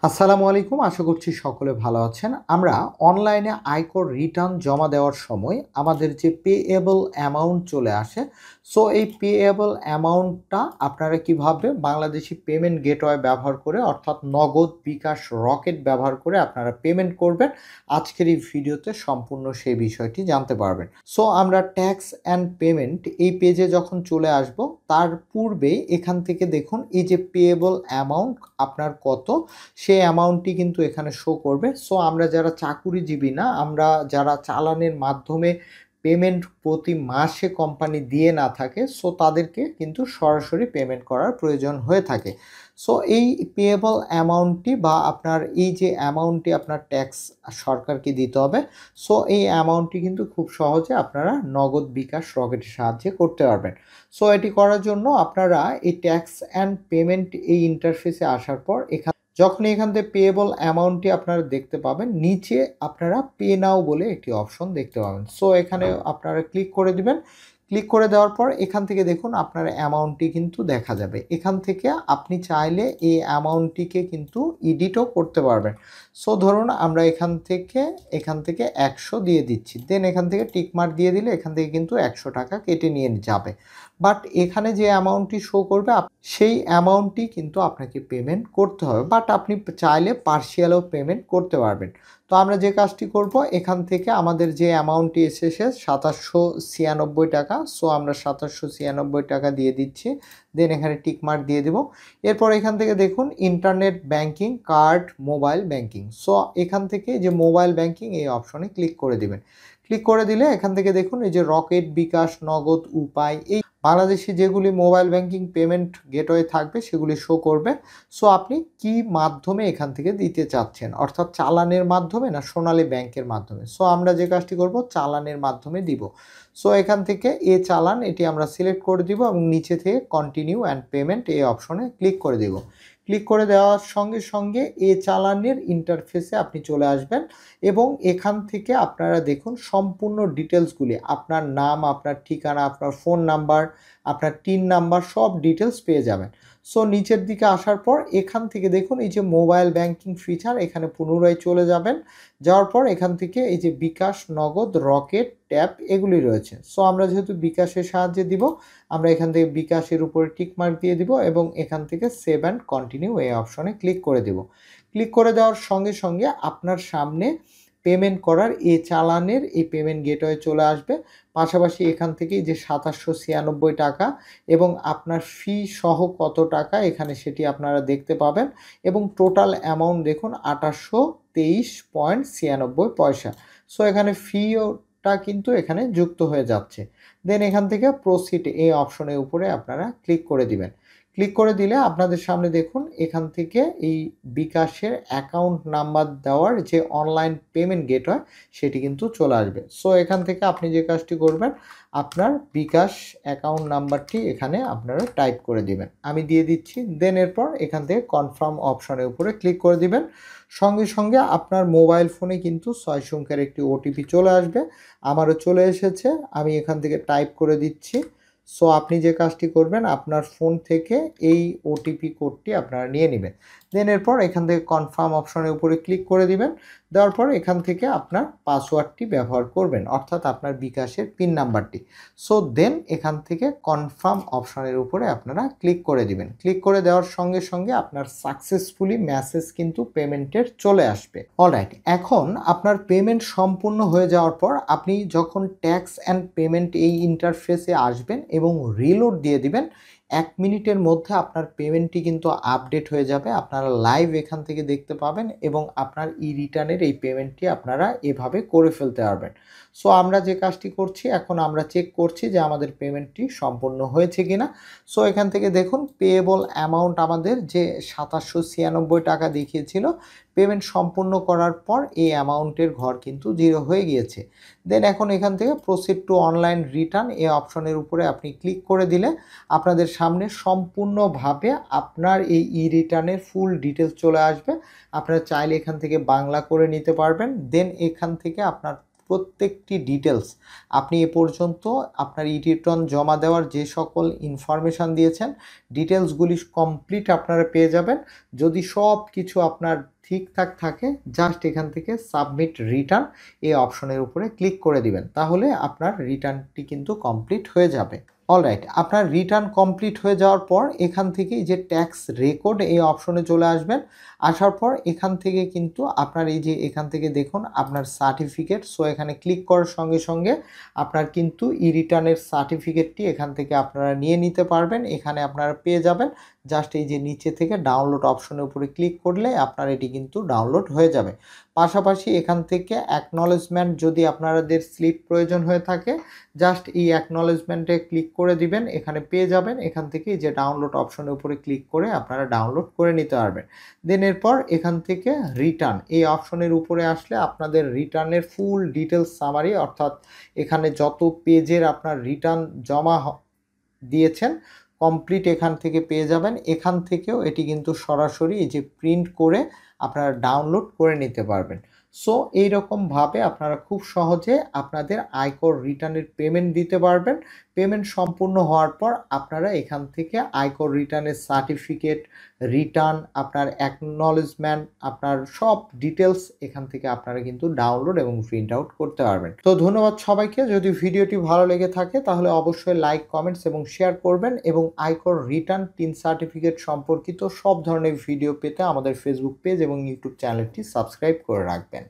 আসসালামু আলাইকুম। আশা করছি সকলে ভালো আছেন। আমরা অনলাইনে আয়কর রিটার্ন জমা দেওয়ার সময় আমাদের যে পেয়েবল অ্যামাউন্ট চলে আসে, সো এই পেয়েবল অ্যামাউন্টটা আপনারা কিভাবে বাংলাদেশী পেমেন্ট গেটওয়ে ব্যবহার করে অর্থাৎ নগদ, বিকাশ, রকেট ব্যবহার করে আপনারা পেমেন্ট করবেন, আজকের এই ভিডিওতে সম্পূর্ণ সেই বিষয়টি জানতে পারবেন। সো আমরা ট্যাক্স অ্যান্ড পেমেন্ট এই পেজে যখন চলে আসব, তার পূর্বেই এখান থেকে দেখুন এই যে পেয়েবল অ্যামাউন্ট আপনার কত সেই অ্যামাউন্টটি কিন্তু এখানে শো করবে। সো আমরা যারা চাকুরিজীবী না, আমরা যারা চালানের মাধ্যমে পেমেন্ট প্রতি মাসে কোম্পানি দিয়ে না থাকে, সো তাদেরকে কিন্তু সরাসরি পেমেন্ট করার প্রয়োজন হয়ে থাকে। সো এই পেয়েবল অ্যামাউন্টটি বা আপনার এই যে অ্যামাউন্টটি আপনার ট্যাক্স সরকারকে দিতে হবে, সো এই অ্যামাউন্টটি কিন্তু খুব সহজে আপনারা নগদ, বিকাশ, রকেটের সাহায্যে করতে পারবেন। সো এটি করার জন্য আপনারা এই ট্যাক্স অ্যান্ড পেমেন্ট এই ইন্টারফেসে আসার পর যখন এখান থেকে পেয়েবল অ্যামাউন্টটি আপনারা দেখতে পাবেন, নিচে আপনারা পে নাও বলে একটি অপশন দেখতে পাবেন। সো এখানে আপনারা ক্লিক করে দিবেন। ক্লিক করে দেওয়ার পর এখান থেকে দেখুন আপনার অ্যামাউন্টটি কিন্তু দেখা যাবে। এখান থেকে আপনি চাইলে এই অ্যামাউন্টটিকে কিন্তু এডিটও করতে পারবেন। সো ধরুন আমরা এখান থেকে 100 দিয়ে দিচ্ছি। দেন এখান থেকে টিক মার্ক দিয়ে দিলে এখান থেকে কিন্তু 100 টাকা কেটে নিয়ে যাবে। বাট এখানে যে অ্যামাউন্টটি শো করবে সেই অ্যামাউন্টটি কিন্তু আপনাকে পেমেন্ট করতে হবে। বাট আপনি চাইলে পার্শিয়ালও পেমেন্ট করতে পারবেন। তো আমরা যে কাজটি করব, এখান থেকে আমাদের যে অ্যামাউন্টটি এসেছে 2796 টাকা। সো আমরা 2796 টাকা দিয়ে দিচ্ছি। দেন এখানে টিক মার্ক দিয়ে দিব। এরপর এখান থেকে দেখুন internet banking, card, mobile banking. So এখান থেকে যে মোবাইল ব্যাংকিং এই অপশনে ক্লিক করে দিবেন। ক্লিক করে দিলে এখান থেকে দেখুন এই যে রকেট, বিকাশ, নগদ, উপায়, এই বাংলাদেশে যেগুলি মোবাইল ব্যাংকিং পেমেন্ট গেটওয়ে থাকবে সেগুলি শো করবে। সো আপনি কি মাধ্যমে এখান থেকে দিতে চাচ্ছেন, অর্থাৎ চালানের মাধ্যমে না সোনালী ব্যাংকের মাধ্যমে। সো আমরা যে কাজটি করব চালানের মাধ্যমে দিব। সো এখান থেকে চালান এটি আমরা সিলেক্ট করে দিব এবং নিচে থেকে কন্টিনিউ অ্যান্ড পেমেন্ট এই অপশনে ক্লিক করে দিব। ক্লিক করে দেওয়ার সঙ্গে সঙ্গে চালানের ইন্টারফেসে আপনি চলে আসবেন এবং এখান থেকে আপনারা দেখুন সম্পূর্ণ ডিটেলসগুলি, আপনার নাম, আপনার ঠিকানা, আপনার ফোন নাম্বার, আপনার টিন নাম্বার, সব ডিটেলস পেয়ে যাবেন। সো নিচের দিকে আসার পর এখান থেকে দেখুন এই যে মোবাইল ব্যাংকিং ফিচার, এখানে পুনরায় চলে যাবেন। যাওয়ার পর এখান থেকে এই যে বিকাশ, নগদ, রকেট, ট্যাপ এগুলি রয়েছে। সো আমরা যেহেতু বিকাশের সাহায্যে দিব, আমরা এখান থেকে বিকাশের উপরে টিক মার্ক দিয়ে দিব এবং এখান থেকে সেভ অ্যান্ড কন্টিনিউ এই অপশনে ক্লিক করে দেব। ক্লিক করে দেওয়ার সঙ্গে সঙ্গে আপনার সামনে পেমেন্ট করার চালানের এই পেমেন্ট গেটওয়ে চলে আসবে। পাশাপাশি এখান থেকে যে 2796 টাকা এবং আপনার ফি সহ কত টাকা এখানে সেটি আপনারা দেখতে পাবেন এবং টোটাল অ্যামাউন্ট দেখুন 2823.96 পয়সা। সো এখানে ফিটা কিন্তু এখানে যুক্ত হয়ে যাচ্ছে। দেন এখান থেকে প্রসিড এই অপশনের উপরে আপনারা ক্লিক করে দিবেন। ক্লিক করে দিলে আপনাদের সামনে দেখুন এখান থেকে এই বিকাশের অ্যাকাউন্ট নাম্বার দেওয়ার যে অনলাইন পেমেন্ট গেটওয়ে সেটি কিন্তু চলে আসবে। সো এখান থেকে আপনি যে কাজটি করবেন, আপনার বিকাশ অ্যাকাউন্ট নাম্বারটি এখানে আপনারা টাইপ করে দিবেন। আমি দিয়ে দিচ্ছি। দেন এরপর এখান থেকে কনফার্ম অপশনের উপরে ক্লিক করে দিবেন। সঙ্গে সঙ্গে আপনার মোবাইল ফোনে কিন্তু 6 সংখ্যার একটি ওটিপি চলে আসবে। আমারও চলে এসেছে, আমি এখান থেকে টাইপ করে দিচ্ছি। সো আপনি যে কাজটি করবেন, আপনার ফোন থেকে এই ওটিপি কোডটি আপনারা নিয়ে নেবেন। দেন এরপর এখান থেকে কনফার্ম অপশনের উপরে ক্লিক করে দিবেন। দেওয়ার পর এখান থেকে আপনার পাসওয়ার্ডটি ব্যবহার করবেন, অর্থাৎ আপনার বিকাশের পিন নাম্বারটি। সো দেন এখান থেকে কনফার্ম অপশনের উপরে আপনারা ক্লিক করে দিবেন। ক্লিক করে দেওয়ার সঙ্গে সঙ্গে আপনার সাকসেসফুলি মেসেজ কিন্তু পেমেন্টের চলে আসবে। অলরাইট, এখন আপনার পেমেন্ট সম্পূর্ণ হয়ে যাওয়ার পর আপনি যখন ট্যাক্স অ্যান্ড পেমেন্ট এই ইন্টারফেসে আসবেন এবং রিলোড দিয়ে দিবেন, 1 মিনিটের মধ্যে আপনার পেমেন্টটি কিন্তু আপডেট হয়ে যাবে। আপনারা লাইভ এখান থেকে দেখতে পাবেন এবং আপনার রিটার্নের এই পেমেন্টটি আপনারা এভাবে করে ফেলতে পারবেন। সো আমরা যে কাজটি করছি, এখন আমরা চেক করছি যে আমাদের পেমেন্টটি সম্পূর্ণ হয়েছে কিনা। সো এখান থেকে দেখুন পেয়েবল অ্যামাউন্ট আমাদের যে 2796 টাকা দেখিয়েছিল, পেমেন্ট সম্পূর্ণ করার পর এই অ্যামাউন্টের ঘর কিন্তু 0 হয়ে গিয়েছে। দেন এখন এখান থেকে প্রসিড টু অনলাইন রিটার্ন এই অপশনের উপরে আপনি ক্লিক করে দিলে আপনাদের সামনে সম্পূর্ণভাবে আপনার এই রিটার্নের ফুল ডিটেলস চলে আসবে। আপনারা চাইলে এখান থেকে বাংলা করে নিতে পারবেন। দেন এখান থেকে আপনার প্রত্যেকটি ডিটেলস আপনি এ পর্যন্ত আপনার ই রিটার্ন জমা দেওয়ার যে সকল ইনফরমেশান দিয়েছেন ডিটেলসগুলি কমপ্লিট আপনারা পেয়ে যাবেন। যদি সব কিছু আপনার ঠিকঠাক থাকে জাস্ট এখান থেকে সাবমিট রিটার্ন এই অপশনের উপরে ক্লিক করে দিবেন, তাহলে আপনার রিটার্নটি কিন্তু কমপ্লিট হয়ে যাবে। অলরাইট, আপনার রিটার্ন কমপ্লিট হয়ে যাওয়ার পর এখান থেকে এই যে ট্যাক্স রেকর্ড এই অপশনে চলে আসবেন। আসার পর এখান থেকে কিন্তু আপনার এই যে এখান থেকে দেখুন আপনার সার্টিফিকেট, সো এখানে ক্লিক করার সঙ্গে সঙ্গে আপনার কিন্তু ই রিটার্নের সার্টিফিকেটটি এখান থেকে আপনারা নিয়ে নিতে পারবেন। এখানে আপনারা পেয়ে যাবেন, জাস্ট এই যে নিচে থেকে ডাউনলোড অপশনের উপরে ক্লিক করলে আপনার এটি কিন্তু ডাউনলোড হয়ে যাবে। পাশাপাশি এখান থেকে অ্যাকনলেজমেন্ট যদি আপনাদের স্লিপ প্রয়োজন হয়ে থাকে জাস্ট এই অ্যাকনলেজমেন্টে ক্লিক করে দিবেন, এখানে পেয়ে যাবেন। এখান থেকে যে ডাউনলোড অপশনের উপরে ক্লিক করে আপনারা ডাউনলোড করে নিতে পারবেন। দেন এরপর এখান থেকে রিটার্ন এই অপশনের উপরে আসলে আপনাদের রিটার্নের ফুল ডিটেলস সামারি, অর্থাৎ এখানে যত পেজের আপনার রিটার্ন জমা দিয়েছেন কমপ্লিট এখান থেকে পেয়ে যাবেন। এখান থেকেও এটি কিন্তু সরাসরি এই যে প্রিন্ট করে আপনারা ডাউনলোড করে নিতে পারবেন। সো এইরকমভাবে আপনারা খুব সহজে আপনাদের আয়কর রিটার্নের পেমেন্ট দিতে পারবেন। পেমেন্ট সম্পূর্ণ হওয়ার পর আপনারা এখান থেকে আয়কর রিটার্নের সার্টিফিকেট, রিটার্ন, আপনার অ্যাকনলেজমেন্ট, আপনার সব ডিটেলস এখান থেকে আপনারা কিন্তু ডাউনলোড এবং প্রিন্ট আউট করতে পারবেন। তো ধন্যবাদ সবাইকে। যদি ভিডিওটি ভালো লেগে থাকে তাহলে অবশ্যই লাইক, কমেন্টস এবং শেয়ার করবেন এবং আয়কর রিটার্ন, টিন সার্টিফিকেট সম্পর্কিত সব ধরনের ভিডিও পেতে আমাদের ফেসবুক পেজ এবং ইউটিউব চ্যানেলটি সাবস্ক্রাইব করে রাখবেন।